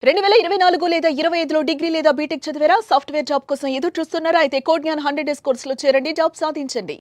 2024 లేదా 25లో డిగ్రీ లేదా బీటెక్ చదివారా? సాఫ్ట్‌వేర్ జాబ్ కోసం ఎదురు చూస్తున్నారా? అయితే కోడ్ జ్ఞాన్ 100 డేస్ కోర్సులో చేరండి. జాబ్ సాధించండి.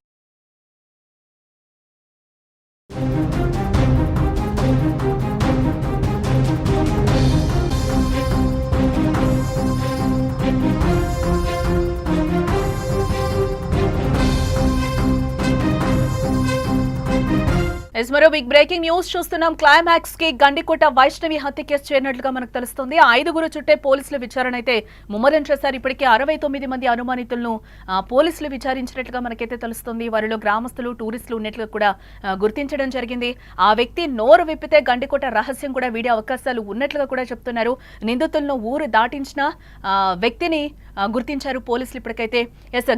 మరో బిగ్ బ్రేకింగ్ న్యూస్ చూస్తున్నాం. క్లైమాక్స్ కి గండికోట వైష్ణవి హత్య కేసు చేరినట్లుగా మనకు తెలుస్తుంది. 5గురు చుట్టే పోలీసులు విచారణ అయితే ముమ్మరం చేశారు. ఇప్పటికే 69 మంది అనుమానితులను పోలీసులు విచారించినట్లుగా మనకైతే తెలుస్తుంది. వారిలో గ్రామస్తులు, టూరిస్టులు ఉన్నట్లుగా కూడా గుర్తించడం జరిగింది. ఆ వ్యక్తి నోరు విప్పితే గండికోట రహస్యం కూడా వీడే అవకాశాలు ఉన్నట్లుగా కూడా చెప్తున్నారు. నిందితులను ఊరు దాటించిన వ్యక్తిని గుర్తించారు పోలీసులు. ఇప్పటికైతే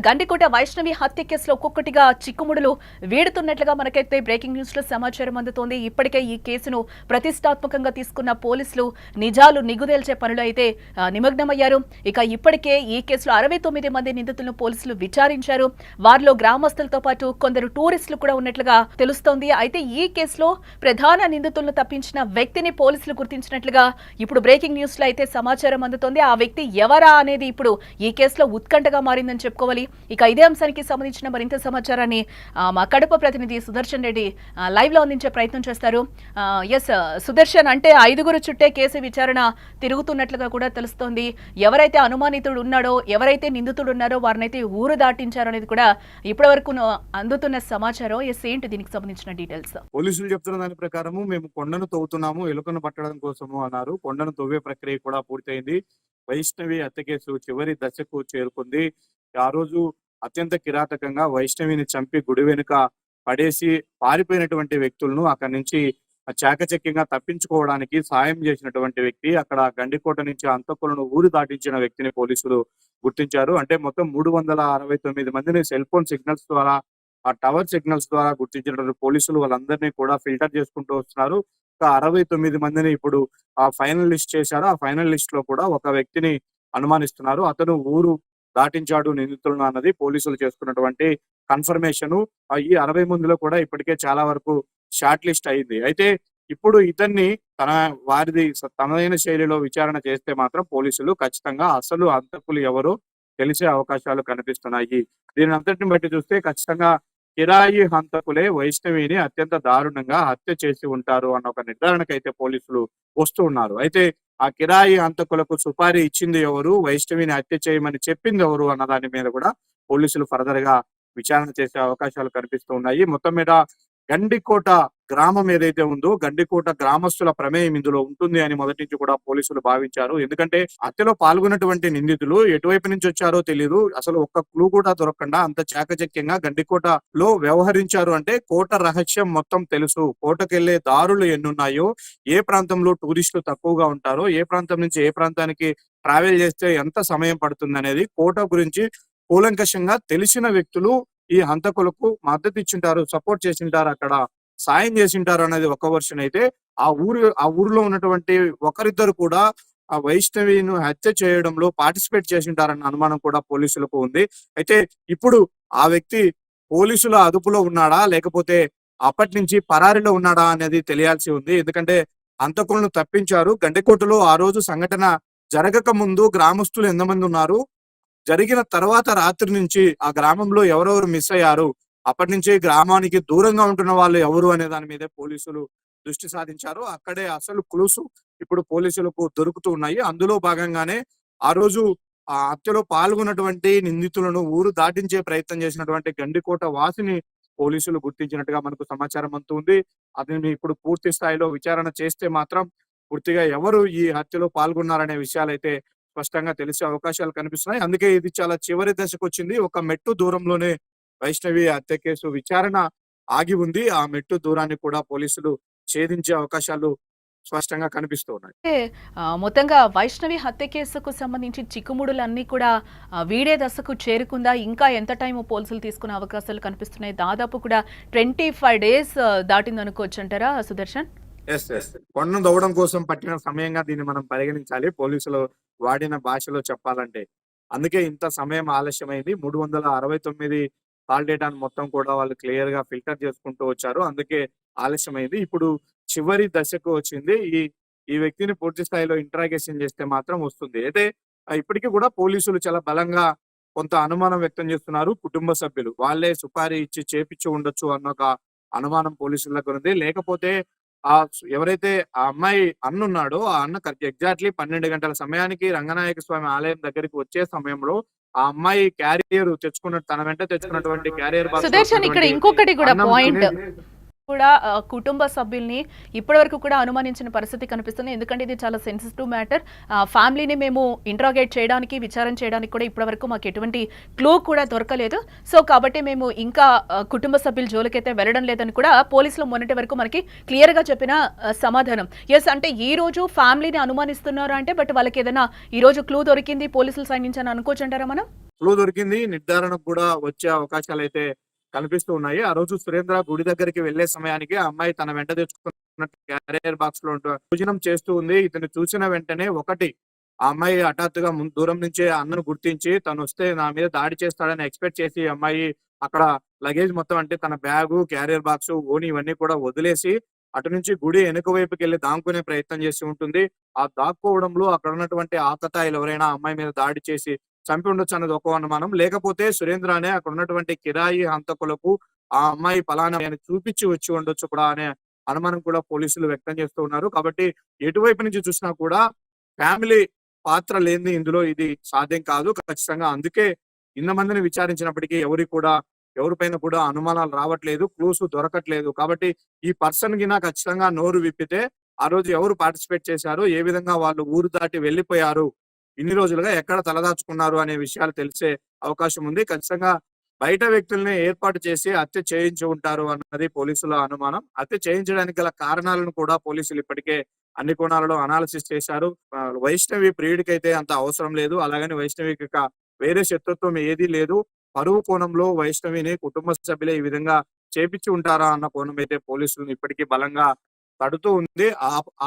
గండికోట వైష్ణవి హత్య కేసులో ఒక్కొక్కటిగా చిక్కుముడులు వీడుతున్నట్లుగా మనకైతే బ్రేకింగ్ న్యూస్ లో సమాచారం అందుతోంది. ఇప్పటికే ఈ కేసును ప్రతిష్టాత్మకంగా తీసుకున్న పోలీసులు నిజాలు నిగుదేల్చే పనులు అయితే నిమగ్నమయ్యారు. ఇక ఇప్పటికే ఈ కేసులో 69 మంది నిందితులను పోలీసులు విచారించారు. వారిలో గ్రామస్తులతో పాటు కొందరు టూరిస్టులు కూడా ఉన్నట్లుగా తెలుస్తోంది. అయితే ఈ కేసులో ప్రధాన నిందితులను తప్పించిన వ్యక్తిని పోలీసులు గుర్తించినట్లుగా ఇప్పుడు బ్రేకింగ్ న్యూస్ లో అయితే సమాచారం అందుతోంది. ఆ వ్యక్తి ఎవరా అనేది ఇప్పుడు ఈ కేసులో ఉత్కంఠగా మారిందని చెప్పుకోవాలి. ఇక ఇదే అంశానికి సంబంధించిన మరింత సమాచారాన్ని మా కడప ప్రతినిధి సుదర్శన్ రెడ్డి లైవ్ లో అందించే ప్రయత్నం చేస్తారు. సుదర్శన్, అంటే 5గురు చుట్టే కేసు విచారణ తిరుగుతున్నట్లుగా కూడా తెలుస్తోంది. ఎవరైతే అనుమానితుడు ఉన్నాడో, ఎవరైతే నిందితుడు ఉన్నారో వారినైతే ఊరు దాటించారో అనేది కూడా ఇప్పటి వరకు అందుతున్న సమాచారం. ఏంటి దీనికి సంబంధించిన డీటెయిల్స్? పోలీసులు చెప్తున్న దాని ప్రకారము మేము కొండను తవ్వుతున్నాము, ఎలుకను పట్టడం కోసము అన్నారు. కొండను తవ్వే ప్రక్రియ కూడా పూర్తయింది. వైష్ణవి హత్య కేసు చివరి దశకు చేరుకుంది. ఆ రోజు అత్యంత కిరాతకంగా వైష్ణవిని చంపి గుడి వెనుక పడేసి పారిపోయినటువంటి వ్యక్తులను అక్కడి నుంచి చాకచక్యంగా తప్పించుకోవడానికి సాయం చేసినటువంటి వ్యక్తి, అక్కడ గండికోట నుంచి హంతకులను ఊరు దాటించిన వ్యక్తిని పోలీసులు గుర్తించారు. అంటే మొత్తం 369 మందిని సెల్ ఫోన్ సిగ్నల్స్ ద్వారా, ఆ టవర్ సిగ్నల్స్ ద్వారా గుర్తించినటువంటి పోలీసులు వాళ్ళందరినీ కూడా ఫిల్టర్ చేసుకుంటూ వస్తున్నారు. 69 మందిని ఇప్పుడు ఫైనల్ లిస్ట్ చేశారు. ఆ ఫైనల్ లిస్ట్ లో కూడా ఒక వ్యక్తిని అనుమానిస్తున్నారు. అతను ఊరు దాటించాడు నిందితులను అన్నది పోలీసులు చేసుకున్నటువంటి కన్ఫర్మేషన్. ఈ 60 మందిలో కూడా ఇప్పటికే చాలా వరకు షార్ట్ లిస్ట్ అయింది. అయితే ఇప్పుడు ఇతన్ని తనదైన శైలిలో విచారణ చేస్తే మాత్రం పోలీసులు ఖచ్చితంగా అసలు హంతకులు ఎవరో తెలిసే అవకాశాలు కనిపిస్తున్నాయి. దీని అంతటిని బట్టి చూస్తే ఖచ్చితంగా కిరాయి హంతకులే వైష్ణవిని అత్యంత దారుణంగా హత్య చేసి ఉంటారు అన్న ఒక నిర్ధారణకైతే పోలీసులు వస్తూ ఉన్నారు. అయితే ఆ కిరాయి హంతకులకు సుపారీ ఇచ్చింది ఎవరు, వైష్ణవిని హత్య చేయమని చెప్పింది ఎవరు అన్న దాని మీద కూడా పోలీసులు ఫర్దర్ గా విచారణ చేసే అవకాశాలు కనిపిస్తూ ఉన్నాయి. మొత్తం మీద గండికోట గ్రామం ఏదైతే ఉందో, గండికోట గ్రామస్తుల ప్రమేయం ఇందులో ఉంటుంది అని మొదటి నుంచి కూడా పోలీసులు భావించారు. ఎందుకంటే హత్యలో పాల్గొన్నటువంటి నిందితులు ఎటువైపు నుంచి వచ్చారో తెలియదు. అసలు ఒక్క క్లూ కూడా దొరకకుండా అంత చాకచక్యంగా గండికోటలో వ్యవహరించారు. అంటే కోట రహస్యం మొత్తం తెలుసు. కోటకెళ్లే దారులు ఎన్నున్నాయో, ఏ ప్రాంతంలో టూరిస్టులు తక్కువగా ఉంటారో, ఏ ప్రాంతం నుంచి ఏ ప్రాంతానికి ట్రావెల్ చేస్తే ఎంత సమయం పడుతుంది అనేది కోట గురించి కూలంకషంగా తెలిసిన వ్యక్తులు ఈ హంతకులకు మద్దతు ఇచ్చింటారు, సపోర్ట్ చేసింటారు, అక్కడ సాయం చేసింటారు అనేది ఒక వర్షన్ అయితే, ఆ ఊరిలో ఉన్నటువంటి ఒకరిద్దరు కూడా ఆ వైష్ణవిను హత్య చేయడంలో పార్టిసిపేట్ చేసింటారన్న అనుమానం కూడా పోలీసులకు ఉంది. అయితే ఇప్పుడు ఆ వ్యక్తి పోలీసుల అదుపులో ఉన్నాడా లేకపోతే అప్పటి నుంచి పరారీలో ఉన్నాడా అనేది తెలియాల్సి ఉంది. ఎందుకంటే హంతకులను తప్పించారు. గండికోటలో ఆ రోజు సంఘటన జరగక ముందు గ్రామస్తులు ఎంతమంది ఉన్నారు, జరిగిన తర్వాత రాత్రి నుంచి ఆ గ్రామంలో ఎవరెవరు మిస్ అయ్యారు, అప్పటి నుంచి గ్రామానికి దూరంగా ఉంటున్న వాళ్ళు ఎవరు అనే దాని మీదే పోలీసులు దృష్టి సాధించారు. అక్కడే అసలు క్లూస్ ఇప్పుడు పోలీసులకు దొరుకుతూ ఉన్నాయి. అందులో భాగంగానే ఆ రోజు ఆ హత్యలో పాల్గొన్నటువంటి నిందితులను ఊరు దాటించే ప్రయత్నం చేసినటువంటి గండికోట వాసిని పోలీసులు గుర్తించినట్టుగా మనకు సమాచారం అందుతుంది. అతన్ని ఇప్పుడు పూర్తి స్థాయిలో విచారణ చేస్తే మాత్రం పూర్తిగా ఎవరు ఈ హత్యలో పాల్గొన్నారనే విషయాలైతే స్పష్టంగా తెలిసే అవకాశాలు కనిపిస్తున్నాయి. అందుకే ఇది చాలా చివరి దశకు వచ్చింది. ఒక మెట్టు దూరంలోనే వైష్ణవి హత్య కేసు విచారణ ఆగి ఉంది. ఆ మెట్టు దూరాన్ని కూడా పోలీసులు ఛేదించే అవకాశాలు స్పష్టంగా కనిపిస్తూ ఉన్నాయి. మొత్తంగా వైష్ణవి హత్య కేసుకు సంబంధించి చిక్కుముడులన్నీ కూడా వీడే దశకు చేరుకుందా? ఇంకా ఎంత టైం పోలీసులు తీసుకునే అవకాశాలు కనిపిస్తున్నాయి? దాదాపు కూడా 25 డేస్ దాటిందనుకోవచ్చు అంటారా సుదర్శన్? కొండను దవ్వడం కోసం పట్టిన సమయంగా దీన్ని మనం పరిగణించాలి, పోలీసులు వాడిన భాషలో చెప్పాలంటే. అందుకే ఇంత సమయం ఆలస్యమైంది. 369 కాల్ డేటాను మొత్తం కూడా వాళ్ళు క్లియర్ గా ఫిల్టర్ చేసుకుంటూ వచ్చారు. అందుకే ఆలస్యమైంది. ఇప్పుడు చివరి దశకు వచ్చింది. ఈ ఈ వ్యక్తిని పూర్తి స్థాయిలో ఇంట్రాగేషన్ చేస్తే మాత్రం వస్తుంది. అయితే ఇప్పటికీ కూడా పోలీసులు చాలా బలంగా కొంత అనుమానం వ్యక్తం చేస్తున్నారు కుటుంబ సభ్యులు. వాళ్ళే సుపారీ ఇచ్చి చేపిచ్చి ఉండొచ్చు అన్న ఒక అనుమానం పోలీసుల దగ్గర ఉంది. లేకపోతే ఎవరైతే ఆ అమ్మాయి అన్నున్నాడో ఆ అన్న ఎగ్జాక్ట్‌లీ 12 గంటల సమయానికి రంగనాయక స్వామి ఆలయం దగ్గరికి వచ్చే సమయంలో ఆ అమ్మాయి క్యారియర్ తెచ్చుకున్న తన వెంట తెచ్చుకున్నటువంటి క్యారియర్ బాక్స్‌లో సుదర్శన్, ఇక్కడ ఉన్నటువంటి ఇంకొకటి కూడా అన్నం పాయింట్ తినేసి కూడా కుటుంబ సభ్యుల్ని ఇప్పటివరకు కూడా అనుమానించిన పరిస్థితి కనిపిస్తుంది. ఎందుకంటే ఇది చాలా సెన్సిటివ్ మ్యాటర్. ఫ్యామిలీని మేము ఇంట్రాగేట్ చేయడానికి, విచారణ చేయడానికి కూడా ఇప్పటివరకు మాకు ఎటువంటి క్లూ కూడా దొరకలేదు. సో కాబట్టి మేము ఇంకా కుటుంబ సభ్యుల జోలికైతే వెళ్ళడం లేదని కూడా పోలీసులు మొన్నటి వరకు మనకి క్లియర్గా చెప్పిన సమాధానం. ఎస్, అంటే ఈ రోజు ఫ్యామిలీని అనుమానిస్తున్నారు అంటే బట్ వాళ్ళకి ఏదైనా ఈ రోజు క్లూ దొరికింది పోలీసులు సైడ్ నుంచి అని అనుకోవచ్చు అంటారా మనం? క్లూ దొరికింది. నిర్ధారణకు కూడా వచ్చే అవకాశాలైతే కనిపిస్తూ ఉన్నాయి. ఆ రోజు సురేంద్ర గుడి దగ్గరికి వెళ్లే సమయానికి ఆ అమ్మాయి తన వెంట తెచ్చుకున్న క్యారియర్ బాక్స్ లో భోజనం చేస్తూ ఉంది. ఇతను చూసిన వెంటనే ఆ అమ్మాయి హఠాత్తుగా దూరం నుంచే అన్నను గుర్తించి తను వస్తే నా మీద దాడి చేస్తాడని ఎక్స్పెక్ట్ చేసి అమ్మాయి అక్కడ లగేజ్ మొత్తం అంటే తన బ్యాగు, క్యారియర్ బాక్స్, ఓని ఇవన్నీ కూడా వదిలేసి అటు నుంచి గుడి వెనుక వైపుకి వెళ్లి దాక్కునే ప్రయత్నం చేసి ఉంటుంది. ఆ దాక్కోవడంలో అక్కడ ఉన్నటువంటి ఆకతాయిలు ఎవరైనా అమ్మాయి మీద దాడి చేసి చంపి ఉండొచ్చు అన్నది ఒక అనుమానం. లేకపోతే సురేంద్ర అనే అక్కడ ఉన్నటువంటి కిరాయి హంతకులకు ఆ అమ్మాయి పలానా అని చూపించి వచ్చి ఉండొచ్చు కూడా అనే అనుమానం కూడా పోలీసులు వ్యక్తం చేస్తూ ఉన్నారు. కాబట్టి ఎటువైపు నుంచి చూసినా కూడా ఫ్యామిలీ పాత్ర లేనిది ఇందులో ఇది సాధ్యం కాదు ఖచ్చితంగా. అందుకే ఇంతమందిని విచారించినప్పటికీ ఎవరిపైన కూడా అనుమానాలు రావట్లేదు, క్లూస్ దొరకట్లేదు. కాబట్టి ఈ పర్సన్ గిన ఖచ్చితంగా నోరు విప్పితే ఆ రోజు ఎవరు పార్టిసిపేట్ చేశారు, ఏ విధంగా వాళ్ళు ఊరు దాటి వెళ్లిపోయారు, ఇన్ని రోజులుగా ఎక్కడ తలదాచుకున్నారు అనే విషయాలు తెలిసే అవకాశం ఉంది. ఖచ్చితంగా బయట వ్యక్తుల్ని ఏర్పాటు చేసి హత్య చేయించి ఉంటారు అన్నది పోలీసుల అనుమానం. హత్య చేయించడానికి గల కారణాలను కూడా పోలీసులు ఇప్పటికే అన్ని కోణాలలో అనాలిసిస్ చేశారు. వైష్ణవి ప్రియుడికైతే అంత అవసరం లేదు. అలాగని వైష్ణవికి వేరే శత్రుత్వం ఏదీ లేదు. పరువు కోణంలో వైష్ణవిని కుటుంబ సభ్యులే ఈ విధంగా చేపించి ఉంటారా అన్న కోణం అయితే పోలీసులను ఇప్పటికీ బలంగా తడుతూ ఉంది.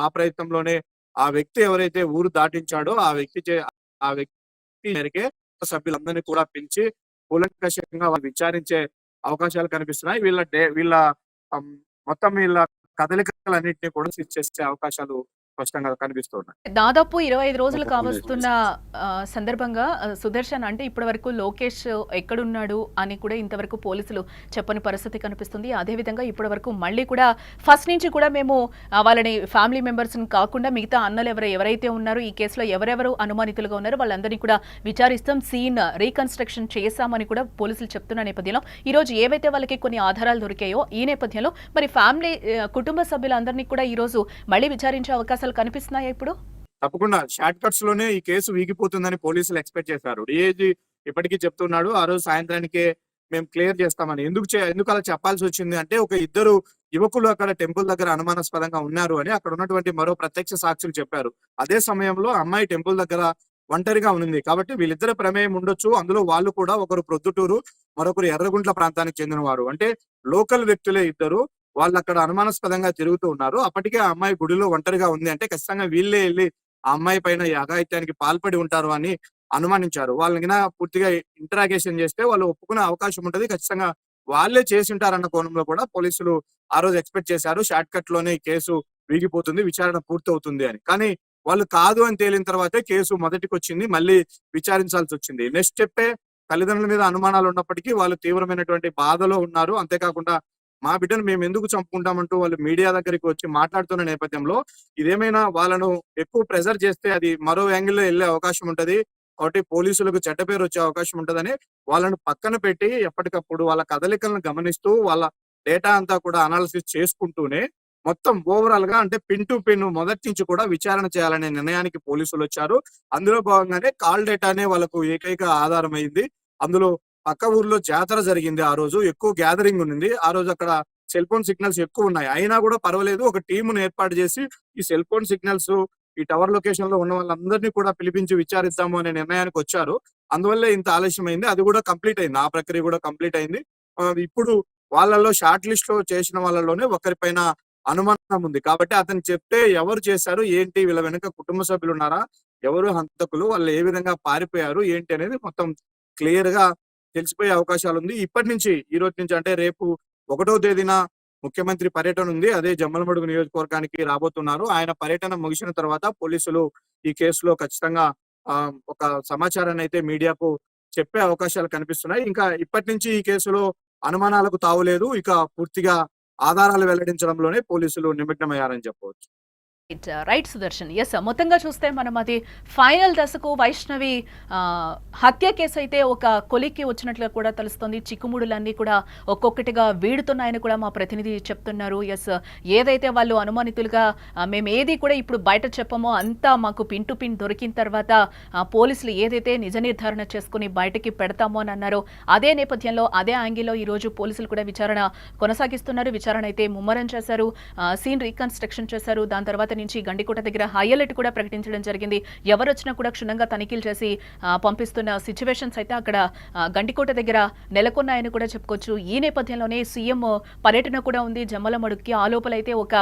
ఆ ప్రయత్నంలోనే ఆ వ్యక్తి ఎవరైతే ఊరు దాటించాడో ఆ వ్యక్తి మేరకే సభ్యులందరినీ కూడా పిలిచి కూలంకషంగా వాళ్ళు విచారించే అవకాశాలు కనిపిస్తున్నాయి. వీళ్ళ మొత్తం వీళ్ళ కదలికలన్నింటినీ కూడా చేసే అవకాశాలు స్పష్టంగా కనిపిస్తున్నాయి. దాదాపు 25 రోజులు కావస్తున్న సందర్భంగా సుదర్శన్, అంటే ఇప్పటి వరకు లోకేష్ ఎక్కడున్నాడు అని కూడా ఇంతవరకు పోలీసులు చెప్పని పరిస్థితి కనిపిస్తుంది. అదేవిధంగా ఇప్పటి వరకు మళ్ళీ కూడా ఫస్ట్ నుంచి కూడా మేము వాళ్ళని ఫ్యామిలీ మెంబర్స్ని కాకుండా మిగతా అన్నలు ఎవరైతే ఉన్నారో ఈ కేసులో ఎవరెవరు అనుమానితులుగా ఉన్నారో వాళ్ళందరినీ కూడా విచారిస్తాం, సీన్ రీకన్స్ట్రక్షన్ చేశామని కూడా పోలీసులు చెప్తున్న నేపథ్యంలో ఈరోజు ఏవైతే వాళ్ళకి కొన్ని ఆధారాలు దొరికాయో ఈ నేపథ్యంలో మరి ఫ్యామిలీ కుటుంబ సభ్యులందరినీ కూడా ఈరోజు మళ్ళీ విచారించే అవకాశాలు కనిపిస్తున్నాయా ఇప్పుడు? తప్పకుండా షార్ట్ కట్స్ లోనే ఈ కేసు వీగిపోతుందని పోలీసులు ఎక్స్పెక్ట్ చేశారు. డిఐజీ ఇప్పటికీ చెప్తున్నాడు ఆ రోజు సాయంత్రానికే మేము క్లియర్ చేస్తామని. ఎందుకు అలా చెప్పాల్సి వచ్చింది అంటే ఒక ఇద్దరు యువకులు అక్కడ టెంపుల్ దగ్గర అనుమానాస్పదంగా ఉన్నారు అని అక్కడ ఉన్నటువంటి మరో ప్రత్యక్ష సాక్షులు చెప్పారు. అదే సమయంలో అమ్మాయి టెంపుల్ దగ్గర ఒంటరిగా ఉంది కాబట్టి వీళ్ళిద్దరి ప్రమేయం ఉండొచ్చు. అందులో వాళ్ళు కూడా ఒకరు ప్రొద్దుటూరు, మరొకరు ఎర్రగుంట్ల ప్రాంతానికి చెందినవారు. అంటే లోకల్ వ్యక్తులే ఇద్దరు. వాళ్ళు అక్కడ అనుమానాస్పదంగా తిరుగుతూ ఉన్నారు. అప్పటికే ఆ అమ్మాయి గుడిలో ఒంటరిగా ఉంది అంటే ఖచ్చితంగా వీళ్ళే వెళ్ళి ఆ అమ్మాయి పైన ఈ అఘాయిత్యానికి పాల్పడి ఉంటారు అని అనుమానించారు. వాళ్ళని పూర్తిగా ఇంటరాగేషన్ చేస్తే వాళ్ళు ఒప్పుకునే అవకాశం ఉంటది. ఖచ్చితంగా వాళ్ళే చేసి ఉంటారన్న కోణంలో కూడా పోలీసులు ఆ రోజు ఎక్స్పెక్ట్ చేశారు. షార్ట్ కట్ లోనే ఈ కేసు వీగిపోతుంది, విచారణ పూర్తి అవుతుంది అని. కానీ వాళ్ళు కాదు అని తేలిన తర్వాతే కేసు మొదటికి వచ్చింది, మళ్ళీ విచారించాల్సి వచ్చింది. నెక్స్ట్ స్టెప్పే తల్లిదండ్రుల మీద అనుమానాలు ఉన్నప్పటికీ వాళ్ళు తీవ్రమైనటువంటి బాధలో ఉన్నారు. అంతేకాకుండా మా బిడ్డను మేము ఎందుకు చంపుకుంటామంటూ వాళ్ళు మీడియా దగ్గరికి వచ్చి మాట్లాడుతున్న నేపథ్యంలో ఇదేమైనా వాళ్ళను ఎక్కువ ప్రెజర్ చేస్తే అది మరో యాంగిల్లో వెళ్లే అవకాశం ఉంటది. కాబట్టి పోలీసులకు చెడ్డ పేరు వచ్చే అవకాశం ఉంటదని వాళ్ళను పక్కన పెట్టి ఎప్పటికప్పుడు వాళ్ళ కదలికలను గమనిస్తూ వాళ్ళ డేటా అంతా కూడా అనాలిసిస్ చేసుకుంటూనే మొత్తం ఓవరాల్ గా అంటే పిన్ టు పిన్ మొదటి నుంచి కూడా విచారణ చేయాలనే నిర్ణయానికి పోలీసులు వచ్చారు. అందులో భాగంగానే కాల్ డేటానే వాళ్ళకు ఏకైక ఆధారం అయింది. అందులో పక్క ఊర్లో జాతర జరిగింది. ఆ రోజు ఎక్కువ గ్యాదరింగ్ ఉంది. ఆ రోజు అక్కడ సెల్ ఫోన్ సిగ్నల్స్ ఎక్కువ ఉన్నాయి. అయినా కూడా పర్వాలేదు, ఒక టీమును ఏర్పాటు చేసి ఈ సెల్ ఫోన్ సిగ్నల్స్ ఈ టవర్ లొకేషన్ లో ఉన్న వాళ్ళందరినీ కూడా పిలిపించి విచారిద్దాము అనే నిర్ణయానికి వచ్చారు. అందువల్లే ఇంత ఆలస్యం అయింది. అది కూడా కంప్లీట్ అయింది. ఆ ప్రక్రియ కూడా కంప్లీట్ అయింది. ఇప్పుడు వాళ్ళలో షార్ట్ లిస్ట్ లో చేసిన వాళ్ళలోనే ఒకరిపైన అనుమానం ఉంది. కాబట్టి అతను చెప్తే ఎవరు చేశారు, ఏంటి, వీళ్ళ వెనుక కుటుంబ సభ్యులు ఉన్నారా, ఎవరు హంతకులు, వాళ్ళు ఏ విధంగా పారిపోయారు, ఏంటి అనేది మొత్తం క్లియర్ గా తెలిసిపోయే అవకాశాలు ఉంది. ఇప్పటి నుంచి ఈ రోజు నుంచి అంటే రేపు 1వ తేదీన ముఖ్యమంత్రి పర్యటన ఉంది. అదే జమ్మలమడుగు నియోజకవర్గానికి రాబోతున్నారు. ఆయన పర్యటన ముగిసిన తర్వాత పోలీసులు ఈ కేసులో ఖచ్చితంగా ఒక సమాచారాన్ని అయితే మీడియాకు చెప్పే అవకాశాలు కనిపిస్తున్నాయి. ఇంకా ఇప్పటి నుంచి ఈ కేసులో అనుమానాలకు తావులేదు. ఇక పూర్తిగా ఆధారాలు వెల్లడించడంలోనే పోలీసులు నిమగ్నమయ్యారని చెప్పవచ్చు. రైట్ సుదర్శన్. ఎస్, మొత్తంగా చూస్తే మనం అది ఫైనల్ దశకు వైష్ణవి హత్య కేసు అయితే ఒక కొలిక్కి వచ్చినట్లుగా కూడా తెలుస్తుంది. చిక్కుముడులన్నీ కూడా ఒక్కొక్కటిగా వీడుతున్నాయని కూడా మా ప్రతినిధి చెప్తున్నారు. ఎస్, ఏదైతే వాళ్ళు అనుమానితులుగా మేము ఏది కూడా ఇప్పుడు బయట చెప్పమో అంతా మాకు పిన్ టు పిన్ దొరికిన తర్వాత పోలీసులు ఏదైతే నిజ నిర్ధారణ చేసుకుని బయటకి పెడతామో అని అన్నారో అదే నేపథ్యంలో అదే యాంగిల్లో ఈరోజు పోలీసులు కూడా విచారణ కొనసాగిస్తున్నారు. విచారణ అయితే ముమ్మరం చేశారు, సీన్ రీకన్స్ట్రక్షన్ చేశారు. దాని తర్వాత నుంచి గండికోట దగ్గర హై అలర్ట్ కూడా ప్రకటించడం జరిగింది. ఎవరు వచ్చినా కూడా క్షుణ్ణంగా తనిఖీలు చేసి పంపిస్తున్న సిచ్యువేషన్స్ అయితే అక్కడ గండికోట దగ్గర నెలకొన్నాయని కూడా చెప్పుకోవచ్చు. ఈ నేపథ్యంలోనే సీఎం పర్యటన కూడా ఉంది జమ్మలమడుగుకి. ఆ లోపలైతే ఒక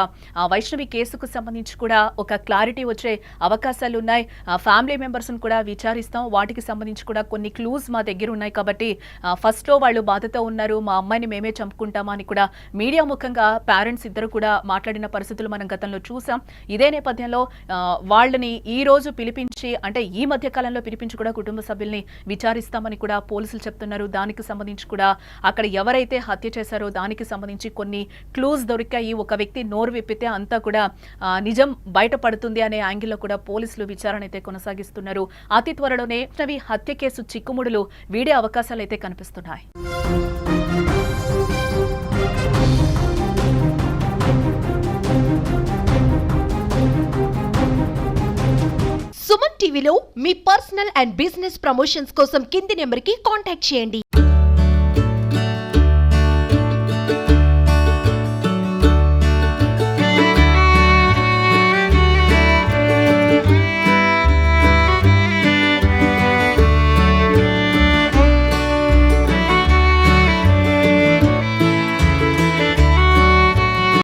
వైష్ణవి కేసుకు సంబంధించి కూడా ఒక క్లారిటీ వచ్చే అవకాశాలు ఉన్నాయి. ఫ్యామిలీ మెంబర్స్ కూడా విచారిస్తాం, వాటికి సంబంధించి కూడా కొన్ని క్లూస్ మా దగ్గర ఉన్నాయి కాబట్టి ఫస్ట్ లో వాళ్ళు బాధతో ఉన్నారు, మా అమ్మాయిని మేమే చంపుకుంటామా అని కూడా మీడియా ముఖంగా పేరెంట్స్ ఇద్దరు కూడా మాట్లాడిన పరిస్థితులు మనం గతంలో చూసాం. ఇదే నేపథ్యంలో వాళ్ళని ఈ రోజు పిలిపించి, అంటే ఈ మధ్య కాలంలో పిలిపించి కూడా కుటుంబ సభ్యుల్ని విచారిస్తామని కూడా పోలీసులు చెప్తున్నారు. దానికి సంబంధించి కూడా అక్కడ ఎవరైతే హత్య చేశారో దానికి సంబంధించి కొన్ని క్లూస్ దొరికాయి. ఒక వ్యక్తి నోరు విప్పితే అంతా కూడా నిజం బయటపడుతుంది అనే యాంగిల్లో కూడా పోలీసులు విచారణ అయితే కొనసాగిస్తున్నారు. అతి త్వరలోనే హత్య కేసు చిక్కుముడులు వీడే అవకాశాలు అయితే కనిపిస్తున్నాయి. సుమన్ టీవీలో మీ పర్సనల్ అండ్ బిజినెస్ ప్రమోషన్స్ కోసం కింది నెంబర్కి కాంటాక్ట్ చేయండి.